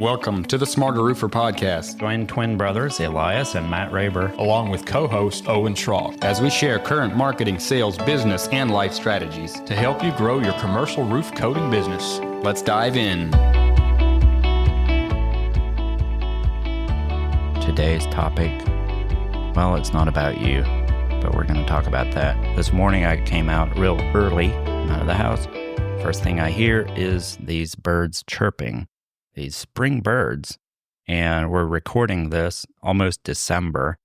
Welcome to the Smarter Roofer Podcast. Join twin brothers Elias and Matt Raber, along with co-host Owen Schrock, as we share current marketing, sales, business, and life strategies to help you grow your commercial roof coating business. Let's dive in. Today's topic, well, it's not about you, but we're going to talk about that. This morning I came out real early out of the house. First thing I hear is these birds chirping. These spring birds, and we're recording this almost December,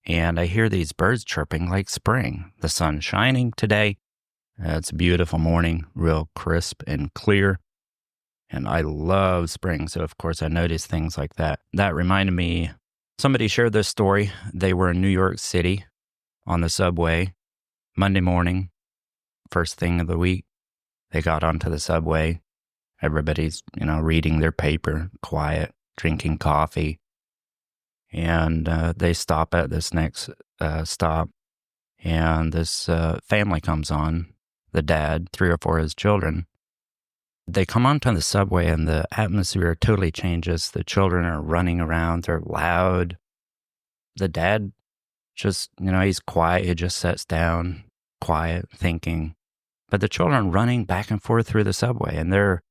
and I hear these birds chirping like spring. The sun's shining today. It's a beautiful morning, real crisp and clear, and I love spring, so of course I notice things like that. That reminded me, somebody shared this story. They were in New York City on the subway Monday morning, first thing of the week. They got onto the subway. Everybody's, reading their paper, quiet, drinking coffee. And they stop at this next stop. And this family comes on, the dad, 3 or 4 of his children. They come onto the subway and the atmosphere totally changes. The children are running around. They're loud. The dad just, he's quiet. He just sits down, quiet, thinking. But the children running back and forth through the subway, and they're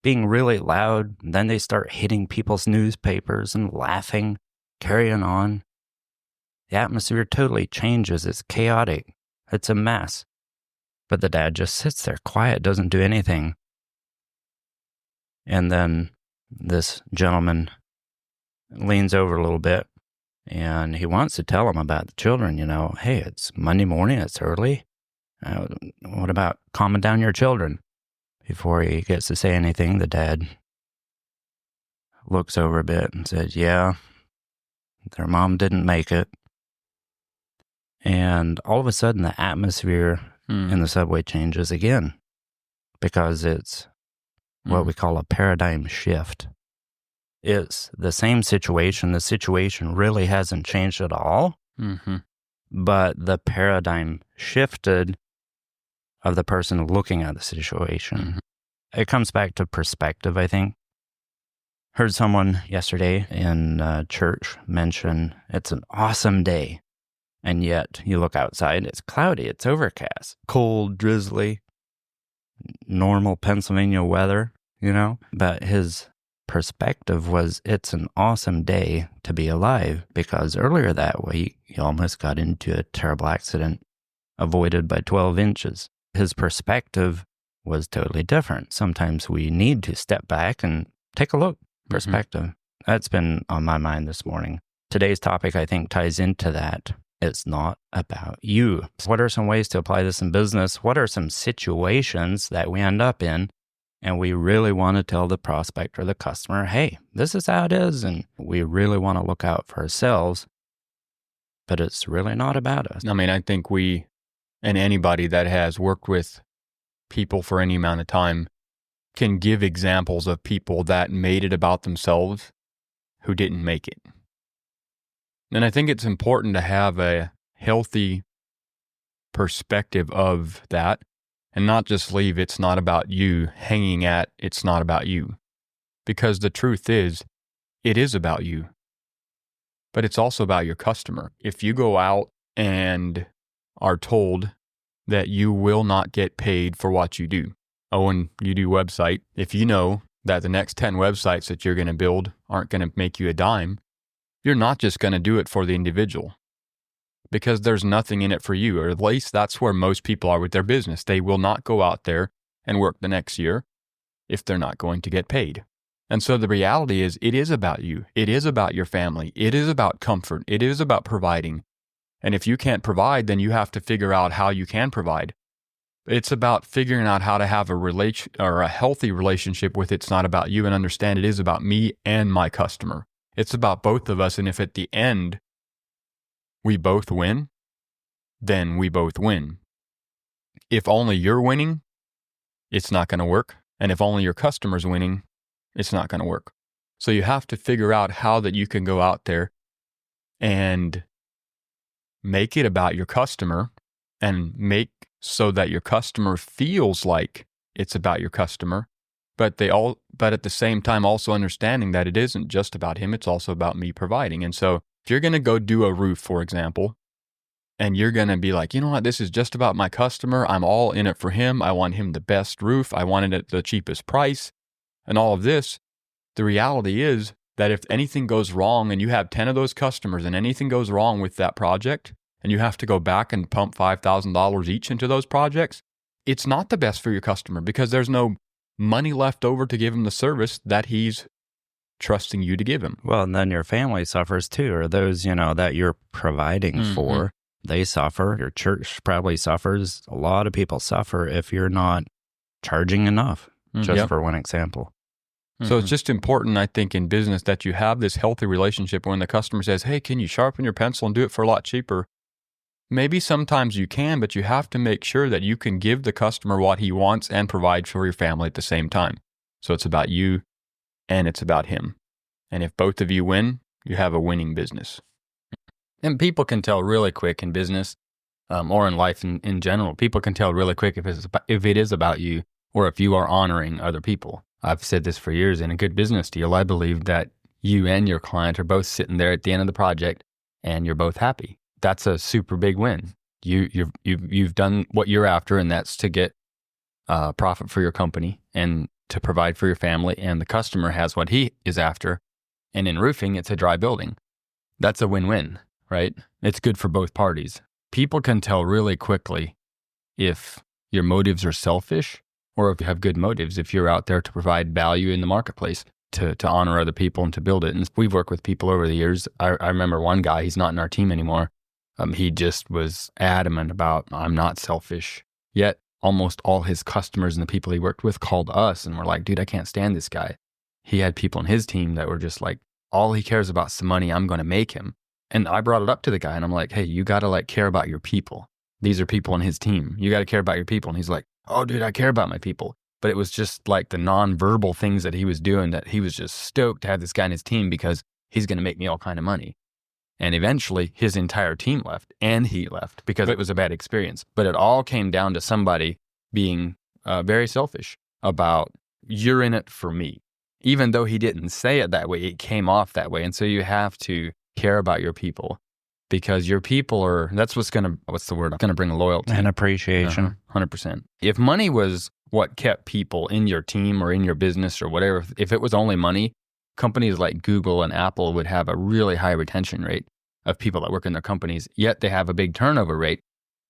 being really loud. Then they start hitting people's newspapers and laughing, carrying on. The atmosphere totally changes. It's chaotic. It's a mess. But the dad just sits there quiet, doesn't do anything. And then this gentleman leans over a little bit and he wants to tell him about the children. Hey, it's Monday morning, it's early. What about calming down your children? Before he gets to say anything, the dad looks over a bit and says, yeah, their mom didn't make it. And all of a sudden, the atmosphere in the subway changes again because it's what we call a paradigm shift. It's the same situation. The situation really hasn't changed at all, but the paradigm shifted of the person looking at the situation. It comes back to perspective, I think. Heard someone yesterday in church mention it's an awesome day, and yet you look outside, it's cloudy, it's overcast, cold, drizzly, normal Pennsylvania weather, But his perspective was it's an awesome day to be alive because earlier that week, he almost got into a terrible accident, avoided by 12 inches. His perspective was totally different. Sometimes we need to step back and take a look. Perspective. That's been on my mind this morning. Today's topic, I think, ties into that. It's not about you. What are some ways to apply this in business? What are some situations that we end up in and we really want to tell the prospect or the customer, hey, this is how it is, and we really want to look out for ourselves, but it's really not about us. I think we, and anybody that has worked with people for any amount of time, can give examples of people that made it about themselves who didn't make it. And I think it's important to have a healthy perspective of that and not just leave it's not about you hanging at it's not about you. Because the truth is, it is about you. But it's also about your customer. If you go out and are told that you will not get paid for what you do. When you do website, if you know that the next 10 websites that you're going to build aren't going to make you a dime, you're not just going to do it for the individual because there's nothing in it for you, or at least that's where most people are with their business. They will not go out there and work the next year if they're not going to get paid. And so the reality is it is about you. It is about your family. It is about comfort. It is about providing. And if you can't provide, then you have to figure out how you can provide. It's about figuring out how to have a healthy relationship with it's not about you and understand it is about me and my customer. It's about both of us. And if at the end we both win, then we both win. If only you're winning, it's not going to work. And if only your customer's winning, it's not going to work. So you have to figure out how that you can go out there and make it about your customer and make so that your customer feels like it's about your customer but at the same time also understanding that it isn't just about him, it's also about me providing. And so if you're going to go do a roof, for example, and you're going to be like, you know what, this is just about my customer. I'm all in it for him. I want him the best roof. I want it at the cheapest price and all of this. The reality is that if anything goes wrong and you have 10 of those customers and anything goes wrong with that project and you have to go back and pump $5,000 each into those projects, it's not the best for your customer because there's no money left over to give him the service that he's trusting you to give him. Well, and then your family suffers too, or those, that you're providing for, they suffer. Your church probably suffers. A lot of people suffer if you're not charging enough, just for one example. So it's just important, I think, in business that you have this healthy relationship when the customer says, hey, can you sharpen your pencil and do it for a lot cheaper? Maybe sometimes you can, but you have to make sure that you can give the customer what he wants and provide for your family at the same time. So it's about you and it's about him. And if both of you win, you have a winning business. And people can tell really quick in business or in life in general. People can tell really quick if it is about you or if you are honoring other people. I've said this for years. In a good business deal, I believe that you and your client are both sitting there at the end of the project and you're both happy. That's a super big win. You've done what you're after, and that's to get profit for your company and to provide for your family, and the customer has what he is after. And in roofing, it's a dry building. That's a win-win, right? It's good for both parties. People can tell really quickly if your motives are selfish or if you have good motives, if you're out there to provide value in the marketplace, to honor other people and to build it. And we've worked with people over the years. I remember one guy, he's not in our team anymore. He just was adamant about, I'm not selfish. Yet almost all his customers and the people he worked with called us and were like, dude, I can't stand this guy. He had people in his team that were just like, all he cares about is some money. I'm going to make him. And I brought it up to the guy and I'm like, hey, you got to care about your people. These are people in his team. You got to care about your people. And he's like, oh, dude, I care about my people. But it was just like the nonverbal things that he was doing that he was just stoked to have this guy in his team because he's going to make me all kind of money. And eventually his entire team left and he left because it was a bad experience. But it all came down to somebody being very selfish about, you're in it for me. Even though he didn't say it that way, it came off that way. And so you have to care about your people because your people are, that's what's going to bring loyalty. And appreciation. 100%. If money was what kept people in your team or in your business or whatever, if it was only money, companies like Google and Apple would have a really high retention rate of people that work in their companies, yet they have a big turnover rate.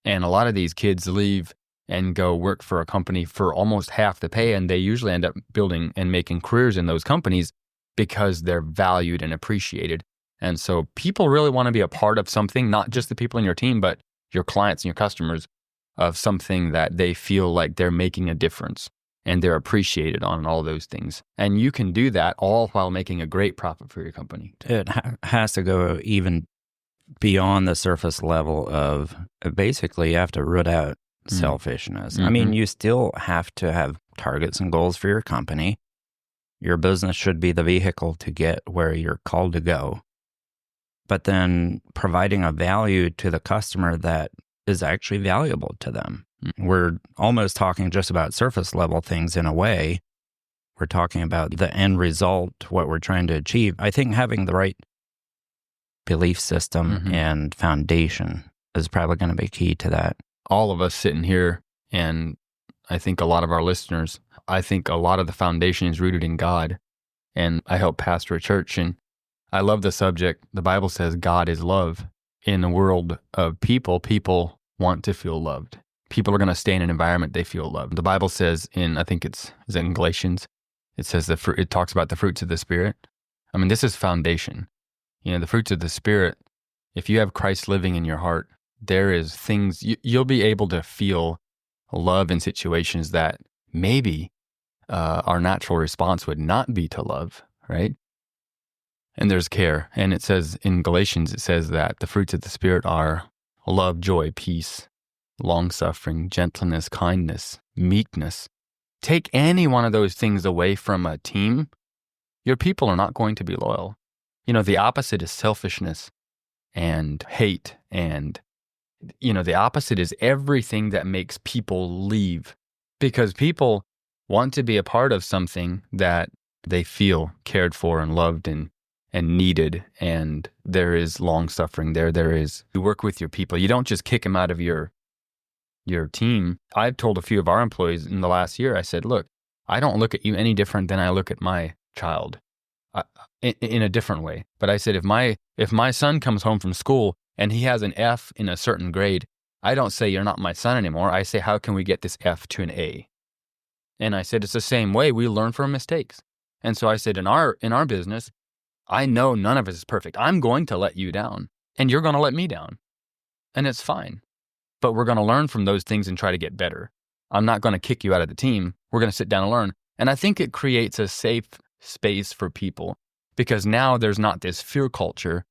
And a lot of these kids leave and go work for a company for almost half the pay, and they usually end up building and making careers in those companies because they're valued and appreciated. And so people really want to be a part of something, not just the people in your team, but your clients and your customers, of something that they feel like they're making a difference and they're appreciated on all those things. And you can do that all while making a great profit for your company. It has to go even beyond the surface level of basically you have to root out selfishness. I mean, you still have to have targets and goals for your company. Your business should be the vehicle to get where you're called to go. But then providing a value to the customer that is actually valuable to them. We're almost talking just about surface level things in a way. We're talking about the end result, what we're trying to achieve. I think having the right belief system and foundation is probably going to be key to that. All of us sitting here, and I think a lot of our listeners, I think a lot of the foundation is rooted in God. And I help pastor a church, and I love the subject. The Bible says God is love. In a world of people want to feel loved. People are going to stay in an environment they feel loved. The Bible says in, I think is it in Galatians, it says it talks about the fruits of the Spirit. I mean, this is foundation. The fruits of the Spirit, if you have Christ living in your heart, there is things, you'll be able to feel love in situations that maybe our natural response would not be to love, right? And there's care. And it says in Galatians, it says that the fruits of the Spirit are love, joy, peace, long-suffering, gentleness, kindness, meekness. Take any one of those things away from a team, your people are not going to be loyal. The opposite is selfishness and hate. And, the opposite is everything that makes people leave. Because people, want to be a part of something that they feel cared for and loved and needed, and there is long suffering there. There is, you work with your people. You don't just kick them out of your team. I've told a few of our employees in the last year, I said, look, I don't look at you any different than I look at my child, in a different way. But I said, if my son comes home from school and he has an F in a certain grade, I don't say you're not my son anymore. I say, how can we get this F to an A? And I said, it's the same way we learn from mistakes. And so I said, in our business, I know none of us is perfect. I'm going to let you down, and you're going to let me down, and it's fine. But we're going to learn from those things and try to get better. I'm not going to kick you out of the team. We're going to sit down and learn. And I think it creates a safe space for people, because now there's not this fear culture.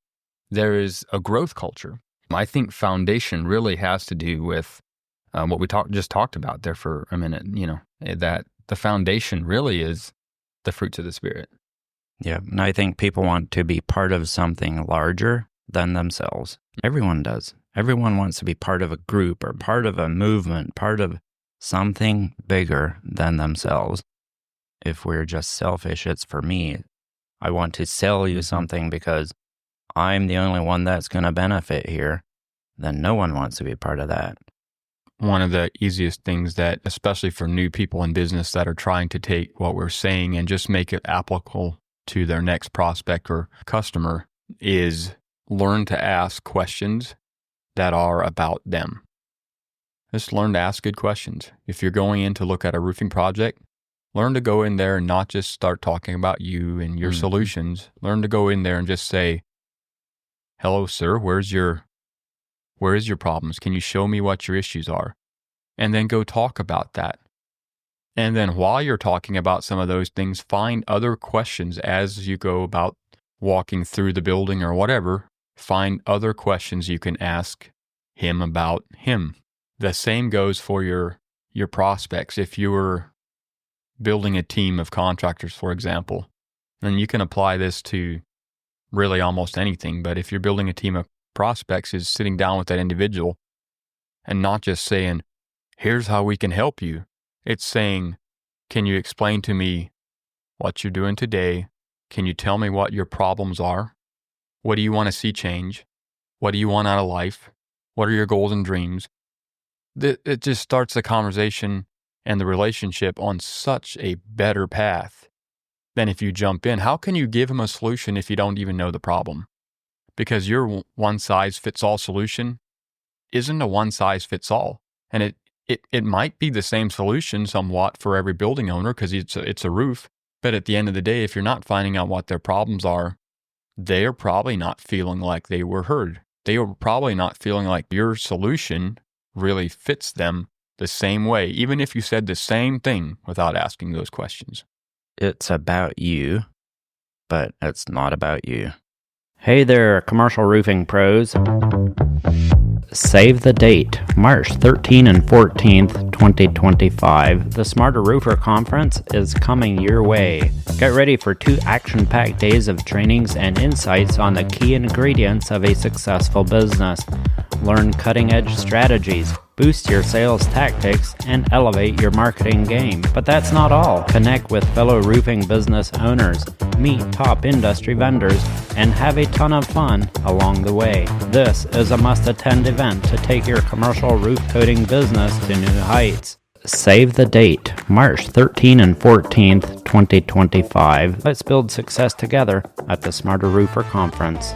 There is a growth culture. I think foundation really has to do with what we just talked about there for a minute, that the foundation really is the fruits of the Spirit. Yeah, and I think people want to be part of something larger than themselves. Everyone does. Everyone wants to be part of a group or part of a movement, part of something bigger than themselves. If we're just selfish, it's for me. I want to sell you something because I'm the only one that's going to benefit here. Then no one wants to be part of that. One of the easiest things that, especially for new people in business that are trying to take what we're saying and just make it applicable to their next prospect or customer, is learn to ask questions that are about them. Just learn to ask good questions. If you're going in to look at a roofing project, learn to go in there and not just start talking about you and your solutions. Learn to go in there and just say, hello, sir, where is your problems? Can you show me what your issues are? And then go talk about that. And then while you're talking about some of those things, find other questions as you go about walking through the building or whatever. Find other questions you can ask him about him. The same goes for your prospects. If you were building a team of contractors, for example, and you can apply this to really almost anything, but if you're building a team of prospects, is sitting down with that individual and not just saying, here's how we can help you. It's saying, can you explain to me what you're doing today? Can you tell me what your problems are? What do you want to see change? What do you want out of life? What are your goals and dreams? It just starts the conversation and the relationship on such a better path than if you jump in. How can you give him a solution if you don't even know the problem? Because your one-size-fits-all solution isn't a one-size-fits-all. And it might be the same solution somewhat for every building owner because it's a roof. But at the end of the day, if you're not finding out what their problems are, they're probably not feeling like they were heard. They are probably not feeling like your solution really fits them the same way, even if you said the same thing without asking those questions. It's about you, but it's not about you. Hey there, commercial roofing pros. Save the date, March 13 and 14th, 2025. The Smarter Roofer Conference is coming your way. Get ready for 2 action-packed days of trainings and insights on the key ingredients of a successful business. Learn cutting-edge strategies, boost your sales tactics, and elevate your marketing game. But that's not all. Connect with fellow roofing business owners, meet top industry vendors, and have a ton of fun along the way. This is a must-attend event to take your commercial roof coating business to new heights. Save the date, March 13 and 14th, 2025. Let's build success together at the Smarter Roofer Conference.